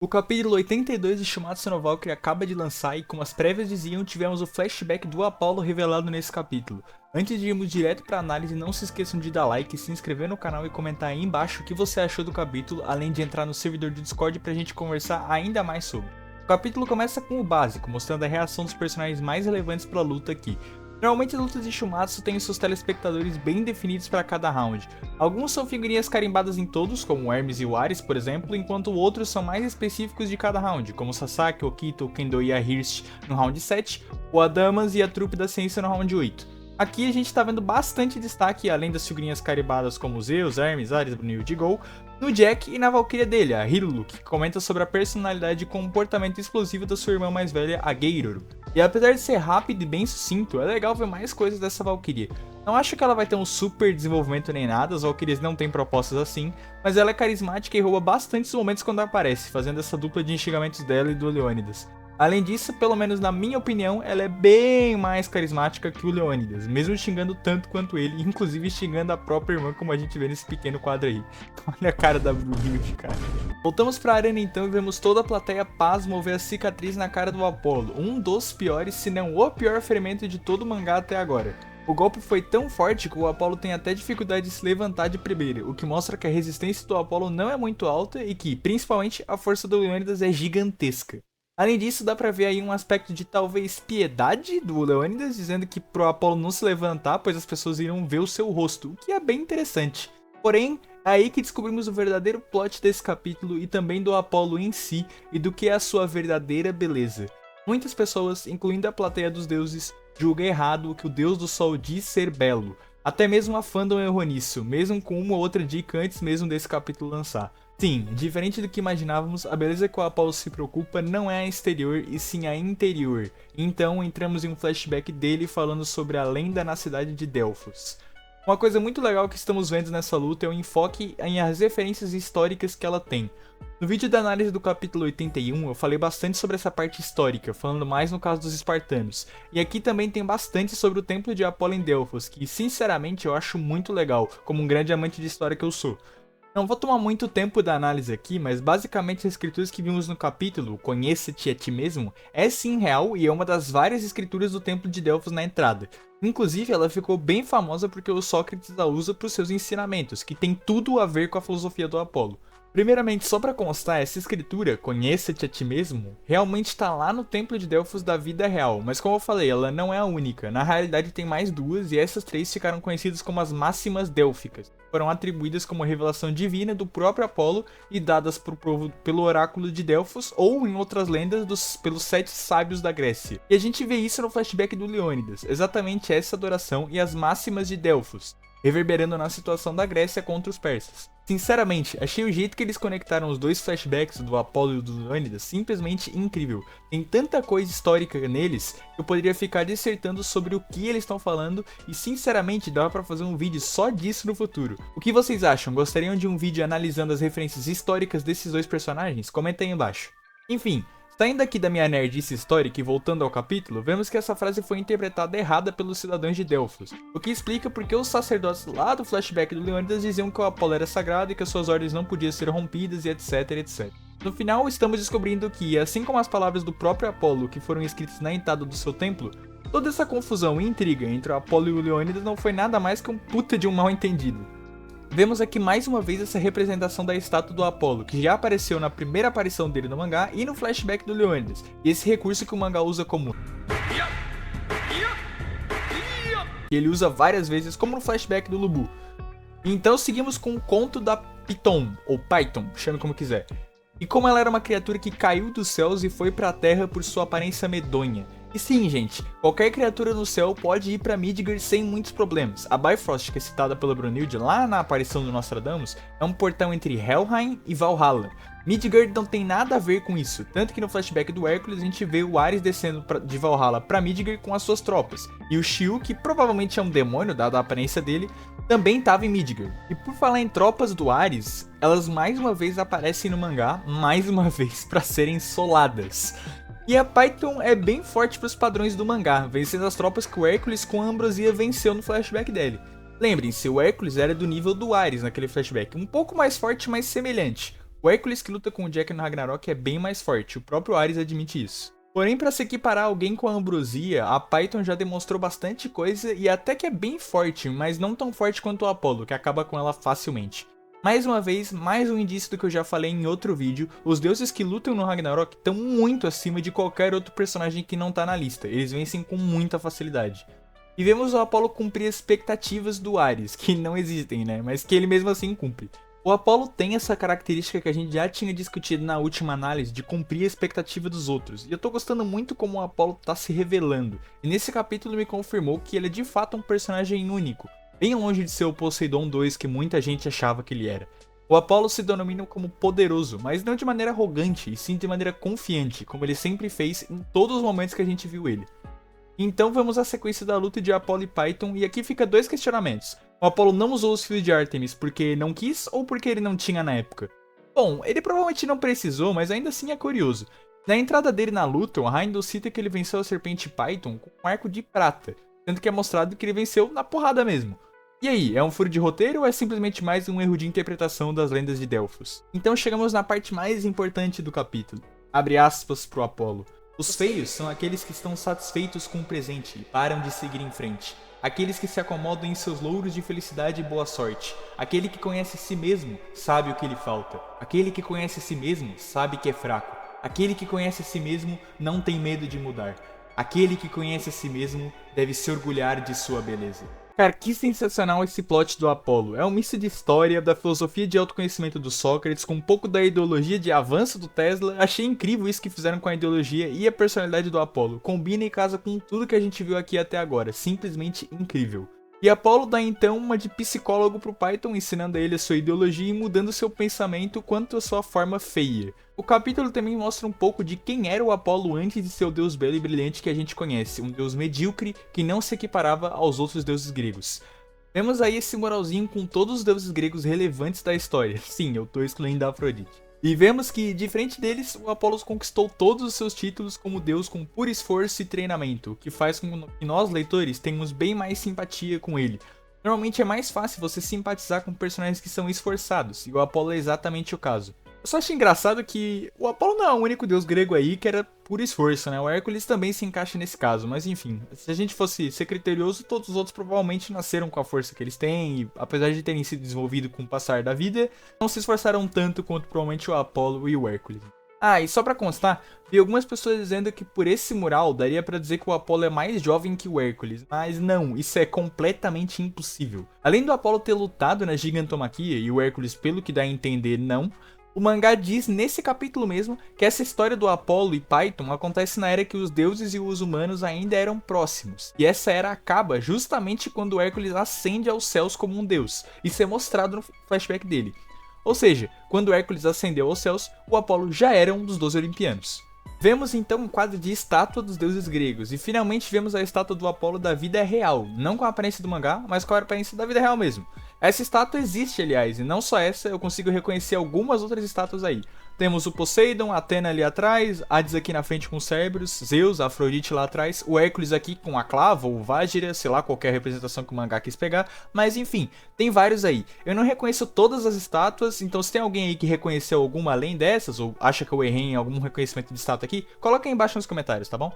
O capítulo 82 de Shumatsu no Valkyrie acaba de lançar e, como as prévias diziam, tivemos o flashback do Apollo revelado nesse capítulo. Antes de irmos direto para a análise, não se esqueçam de dar like, se inscrever no canal e comentar aí embaixo o que você achou do capítulo, além de entrar no servidor do Discord pra gente conversar ainda mais sobre. O capítulo começa com o básico, mostrando a reação dos personagens mais relevantes para a luta aqui. Normalmente as lutas de Shumatsu têm seus telespectadores bem definidos para cada round. Alguns são figurinhas carimbadas em todos, como o Hermes e o Ares, por exemplo, enquanto outros são mais específicos de cada round, como o Sasaki, o Kito, o Kendo e a Hirst no round 7, o Adamas e a trupe da ciência no round 8. Aqui a gente tá vendo bastante destaque, além das figurinhas carimbadas como Zeus, Hermes, Ares, Brunil e Diggle, no Jack e na Valkyria dele, a Hirulu, que comenta sobre a personalidade e comportamento explosivo da sua irmã mais velha, a Geiroro. E apesar de ser rápido e bem sucinto, é legal ver mais coisas dessa Valkyria. Não acho que ela vai ter um super desenvolvimento nem nada, as Valkyrias não têm propostas assim, mas ela é carismática e rouba bastantes momentos quando aparece, fazendo essa dupla de enxergamentos dela e do Leônidas. Além disso, pelo menos na minha opinião, ela é bem mais carismática que o Leônidas, mesmo xingando tanto quanto ele, inclusive xingando a própria irmã, como a gente vê nesse pequeno quadro aí. Olha a cara da Brunhilde, cara. Voltamos pra arena então e vemos toda a plateia pasmo ver a cicatriz na cara do Apollo, um dos piores, se não o pior ferimento de todo o mangá até agora. O golpe foi tão forte que o Apollo tem até dificuldade de se levantar de primeira, o que mostra que a resistência do Apollo não é muito alta e que, principalmente, a força do Leônidas é gigantesca. Além disso, dá pra ver aí um aspecto de talvez piedade do Leônidas, dizendo que pro Apollo não se levantar, pois as pessoas irão ver o seu rosto, o que é bem interessante. Porém, é aí que descobrimos o verdadeiro plot desse capítulo e também do Apollo em si e do que é a sua verdadeira beleza. Muitas pessoas, incluindo a plateia dos deuses, julgam errado o que o deus do sol diz ser belo. Até mesmo a fandom errou nisso, mesmo com uma ou outra dica antes mesmo desse capítulo lançar. Sim, diferente do que imaginávamos, a beleza que o Apollo se preocupa não é a exterior e sim a interior. Então entramos em um flashback dele falando sobre a lenda na cidade de Delfos. Uma coisa muito legal que estamos vendo nessa luta é o enfoque em as referências históricas que ela tem. No vídeo da análise do capítulo 81 eu falei bastante sobre essa parte histórica, falando mais no caso dos espartanos. E aqui também tem bastante sobre o templo de Apolo em Delfos, que sinceramente eu acho muito legal, como um grande amante de história que eu sou. Não vou tomar muito tempo da análise aqui, mas basicamente as escrituras que vimos no capítulo, Conheça-te a ti mesmo, é sim real e é uma das várias escrituras do templo de Delfos na entrada. Inclusive ela ficou bem famosa porque o Sócrates a usa para os seus ensinamentos, que tem tudo a ver com a filosofia do Apolo. Primeiramente, só para constar, essa escritura, Conheça-te a ti mesmo, realmente está lá no templo de Delfos da vida real, mas como eu falei, ela não é a única, na realidade tem mais duas e essas três ficaram conhecidas como as máximas délficas. Foram atribuídas como revelação divina do próprio Apolo e dadas por povo pelo oráculo de Delfos ou, em outras lendas, pelos 7 sábios da Grécia. E a gente vê isso no flashback do Leônidas, exatamente essa adoração e as máximas de Delfos, reverberando na situação da Grécia contra os persas. Sinceramente, achei o jeito que eles conectaram os dois flashbacks do Apollo e do Leônidas simplesmente incrível. Tem tanta coisa histórica neles que eu poderia ficar dissertando sobre o que eles estão falando e sinceramente dava pra fazer um vídeo só disso no futuro. O que vocês acham? Gostariam de um vídeo analisando as referências históricas desses dois personagens? Comenta aí embaixo. Enfim, saindo aqui da minha nerdice histórica e voltando ao capítulo, vemos que essa frase foi interpretada errada pelos cidadãos de Delfos, o que explica porque os sacerdotes lá do flashback do Leônidas diziam que o Apolo era sagrado e que as suas ordens não podiam ser rompidas e etc, etc. No final, estamos descobrindo que, assim como as palavras do próprio Apolo que foram escritas na entrada do seu templo, toda essa confusão e intriga entre o Apolo e o Leônidas não foi nada mais que um puta de um mal entendido. Vemos aqui mais uma vez essa representação da estátua do Apolo, que já apareceu na primeira aparição dele no mangá e no flashback do Leônidas, e esse recurso que o mangá usa como que ele usa várias vezes, como no flashback do Lubu. Então seguimos com o conto da Piton, ou Python, chame como quiser. E como ela era uma criatura que caiu dos céus e foi para a terra por sua aparência medonha. E sim, gente, qualquer criatura no céu pode ir para Midgard sem muitos problemas. A Bifrost, que é citada pela Brunhilde lá na aparição do Nostradamus, é um portão entre Helheim e Valhalla. Midgard não tem nada a ver com isso, tanto que no flashback do Hércules a gente vê o Ares descendo de Valhalla para Midgard com as suas tropas. E o Shio, que provavelmente é um demônio, dada a aparência dele, também estava em Midgard. E por falar em tropas do Ares, elas mais uma vez aparecem no mangá, mais uma vez para serem soladas. E a Python é bem forte para os padrões do mangá, vencendo as tropas que o Hércules com a ambrosia venceu no flashback dele. Lembrem-se, o Hércules era do nível do Ares naquele flashback, um pouco mais forte, mas semelhante. O Hércules que luta com o Jack no Ragnarok é bem mais forte, o próprio Ares admite isso. Porém, para se equiparar alguém com a Ambrosia, a Python já demonstrou bastante coisa e até que é bem forte, mas não tão forte quanto o Apollo, que acaba com ela facilmente. Mais uma vez, mais um indício do que eu já falei em outro vídeo, os deuses que lutam no Ragnarok estão muito acima de qualquer outro personagem que não tá na lista, eles vencem com muita facilidade. E vemos o Apollo cumprir as expectativas do Ares, que não existem, né, mas que ele mesmo assim cumpre. O Apollo tem essa característica que a gente já tinha discutido na última análise de cumprir a expectativa dos outros, e eu tô gostando muito como o Apollo tá se revelando, e nesse capítulo me confirmou que ele é de fato um personagem único, bem longe de ser o Poseidon 2 que muita gente achava que ele era. O Apollo se denomina como poderoso, mas não de maneira arrogante, e sim de maneira confiante, como ele sempre fez em todos os momentos que a gente viu ele. Então vamos à sequência da luta de Apollo e Python, e aqui fica dois questionamentos. O Apollo não usou os fios de Ártemis porque não quis ou porque ele não tinha na época? Bom, ele provavelmente não precisou, mas ainda assim é curioso. Na entrada dele na luta, o Heimdall cita que ele venceu a serpente Python com um arco de prata, sendo que é mostrado que ele venceu na porrada mesmo. E aí, é um furo de roteiro ou é simplesmente mais um erro de interpretação das lendas de Delfos? Então chegamos na parte mais importante do capítulo. Abre aspas pro Apollo. Os feios são aqueles que estão satisfeitos com o presente e param de seguir em frente. Aqueles que se acomodam em seus louros de felicidade e boa sorte. Aquele que conhece a si mesmo sabe o que lhe falta. Aquele que conhece a si mesmo sabe que é fraco. Aquele que conhece a si mesmo não tem medo de mudar. Aquele que conhece a si mesmo deve se orgulhar de sua beleza. Cara, que sensacional esse plot do Apollo. É um misto de história, da filosofia de autoconhecimento do Sócrates, com um pouco da ideologia de avanço do Tesla. Achei incrível isso que fizeram com a ideologia e a personalidade do Apollo. Combina e casa com tudo que a gente viu aqui até agora. Simplesmente incrível. E Apollo dá então uma de psicólogo pro Python, ensinando a ele a sua ideologia e mudando seu pensamento quanto à sua forma feia. O capítulo também mostra um pouco de quem era o Apollo antes de ser o deus belo e brilhante que a gente conhece, um deus medíocre que não se equiparava aos outros deuses gregos. Vemos aí esse moralzinho com todos os deuses gregos relevantes da história, sim, eu tô excluindo a Afrodite. E vemos que, diferente deles, o Apollo conquistou todos os seus títulos como deus com puro esforço e treinamento, o que faz com que nós, leitores, tenhamos bem mais simpatia com ele. Normalmente é mais fácil você simpatizar com personagens que são esforçados, e o Apollo é exatamente o caso. Eu só achei engraçado que o Apollo não é o único deus grego aí que era puro esforço, né? O Hércules também se encaixa nesse caso, mas enfim, se a gente fosse ser criterioso, todos os outros provavelmente nasceram com a força que eles têm, e apesar de terem sido desenvolvidos com o passar da vida, não se esforçaram tanto quanto provavelmente o Apollo e o Hércules. Ah, e só pra constar, vi algumas pessoas dizendo que por esse mural daria pra dizer que o Apollo é mais jovem que o Hércules, mas não, isso é completamente impossível. Além do Apollo ter lutado na gigantomaquia e o Hércules, pelo que dá a entender, não, o mangá diz nesse capítulo mesmo que essa história do Apollo e Python acontece na era que os deuses e os humanos ainda eram próximos. E essa era acaba justamente quando o Hércules ascende aos céus como um deus. Isso é mostrado no flashback dele. Ou seja, quando Hércules ascendeu aos céus, o Apollo já era um dos 12 olimpianos. Vemos então um quadro de estátua dos deuses gregos, e finalmente vemos a estátua do Apollo da vida real, não com a aparência do mangá, mas com a aparência da vida real mesmo. Essa estátua existe, aliás, e não só essa, eu consigo reconhecer algumas outras estátuas aí. Temos o Poseidon, Atena ali atrás, Hades aqui na frente com os Cerberus, Zeus, Afrodite lá atrás, o Hércules aqui com a Clava ou Vágira, sei lá, qualquer representação que o mangá quis pegar, mas enfim, tem vários aí. Eu não reconheço todas as estátuas, então se tem alguém aí que reconheceu alguma além dessas, ou acha que eu errei em algum reconhecimento de estátua aqui, coloca aí embaixo nos comentários, tá bom?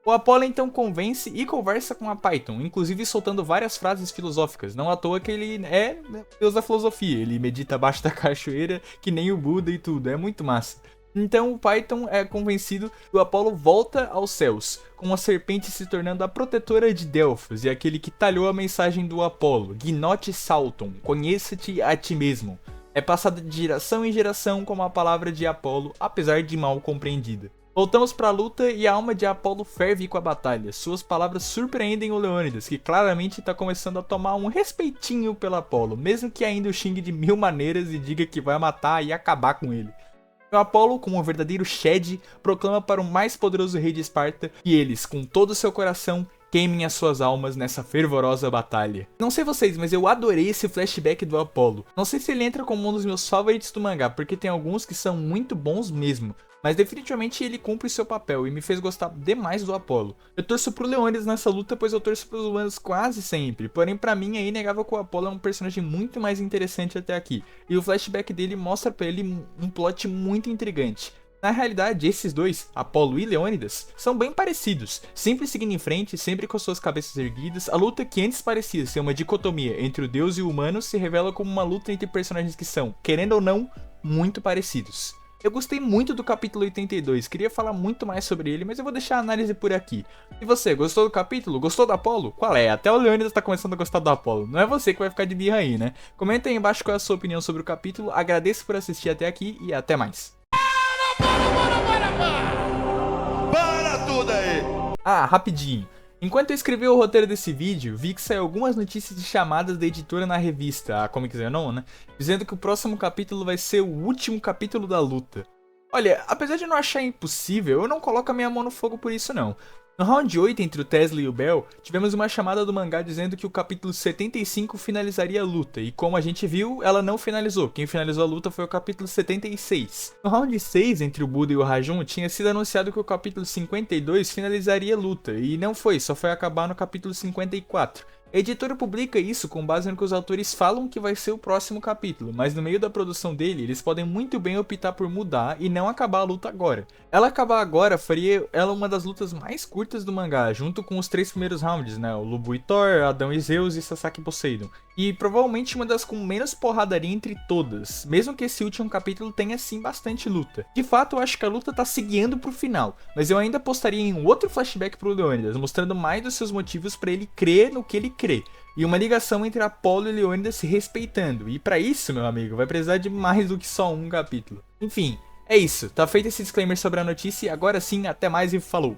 O Apollo então convence e conversa com a Python, inclusive soltando várias frases filosóficas, não à toa que ele é deus da filosofia, ele medita abaixo da cachoeira que nem o Buda e tudo, é muito massa. Então o Python é convencido e o Apollo volta aos céus, com a serpente se tornando a protetora de Delfos e aquele que talhou a mensagem do Apollo, Gnote Salton, conheça-te a ti mesmo. É passada de geração em geração como a palavra de Apollo, apesar de mal compreendida. Voltamos para a luta e a alma de Apollo ferve com a batalha. Suas palavras surpreendem o Leônidas, que claramente está começando a tomar um respeitinho pelo Apollo, mesmo que ainda o xingue de mil maneiras e diga que vai matar e acabar com ele. O Apollo, como um verdadeiro Shed, proclama para o mais poderoso rei de Esparta que eles, com todo o seu coração, queimem as suas almas nessa fervorosa batalha. Não sei vocês, mas eu adorei esse flashback do Apollo. Não sei se ele entra como um dos meus favoritos do mangá, porque tem alguns que são muito bons mesmo. mas definitivamente ele cumpre seu papel e me fez gostar demais do Apollo. Eu torço pro Leônidas nessa luta, pois eu torço pros humanos quase sempre, porém pra mim é inegável que o Apollo é um personagem muito mais interessante até aqui, e o flashback dele mostra pra ele um plot muito intrigante. Na realidade, esses dois, Apollo e Leônidas, são bem parecidos, sempre seguindo em frente, sempre com suas cabeças erguidas. A luta que antes parecia ser uma dicotomia entre o deus e o humano se revela como uma luta entre personagens que são, querendo ou não, muito parecidos. Eu gostei muito do capítulo 82, queria falar muito mais sobre ele, mas eu vou deixar a análise por aqui. E você, gostou do capítulo? Gostou do Apollo? Qual é? Até o Leônidas tá começando a gostar do Apollo, não é você que vai ficar de birra aí, né? Comenta aí embaixo qual é a sua opinião sobre o capítulo, agradeço por assistir até aqui e até mais. Para tudo aí! Ah, rapidinho. Enquanto eu escrevi o roteiro desse vídeo, vi que saiu algumas notícias de chamadas da editora na revista, a Comics Unknown, né? Dizendo que o próximo capítulo vai ser o último capítulo da luta. Olha, apesar de não achar impossível, eu não coloco a minha mão no fogo por isso não. No round 8 entre o Tesla e o Bell, tivemos uma chamada do mangá dizendo que o capítulo 75 finalizaria a luta, e como a gente viu, ela não finalizou, quem finalizou a luta foi o capítulo 76. No round 6 entre o Buda e o Rajun, tinha sido anunciado que o capítulo 52 finalizaria a luta, e não foi, só foi acabar no capítulo 54. A editora publica isso com base no que os autores falam que vai ser o próximo capítulo, mas no meio da produção dele, eles podem muito bem optar por mudar e não acabar a luta agora. Ela acabar agora faria ela uma das lutas mais curtas do mangá, junto com os 3 primeiros rounds, né? O Lubu e Thor, Adão e Zeus e Sasaki e Poseidon. E provavelmente uma das com menos porradaria entre todas, mesmo que esse último capítulo tenha sim bastante luta. De fato, eu acho que a luta tá se guiando pro final, mas eu ainda postaria em um outro flashback pro Leônidas, mostrando mais dos seus motivos para ele crer no que ele crê, e uma ligação entre Apollo e Leônidas se respeitando, e pra isso, meu amigo, vai precisar de mais do que só um capítulo. Enfim, é isso, tá feito esse disclaimer sobre a notícia e agora sim, até mais e falou!